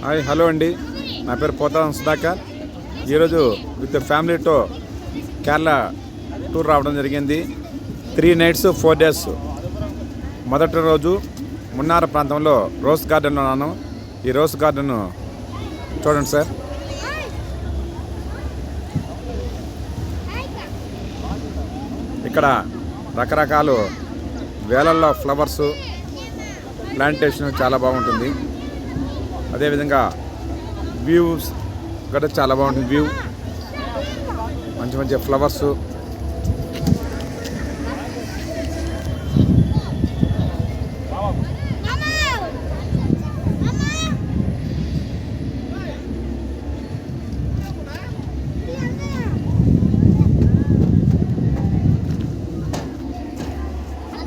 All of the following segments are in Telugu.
హాయ్ హలో అండి, నా పేరు పోతాం సుధాకర్. ఈరోజు విత్ ఫ్యామిలీతో కేరళ టూర్ రావడం జరిగింది. 3 nights 4 days. మొదటి రోజు మున్నార ప్రాంతంలో రోజ్ గార్డెన్లో ఉన్నాను. ఈ రోజ్ గార్డెన్ చూడండి సార్. ఇక్కడ రకరకాల వేలల్లో ఫ్లవర్స్ ప్లాంటేషన్ చాలా బాగుంటుంది. అదేవిధంగా వ్యూస్ కూడా చాలా బాగుంటుంది. వ్యూ మంచి మంచి ఫ్లవర్స్,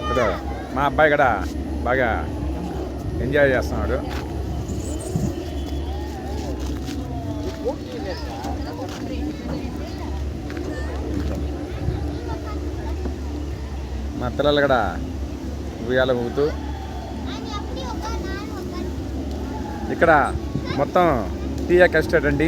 ఇక్కడ మా అబ్బాయి కూడా బాగా ఎంజాయ్ చేస్తున్నాడు. మా పిల్లలు కూడా ఉయ్యాల ఊగుతూ, ఇక్కడ మొత్తం టీ ఎస్టేట్ అండి.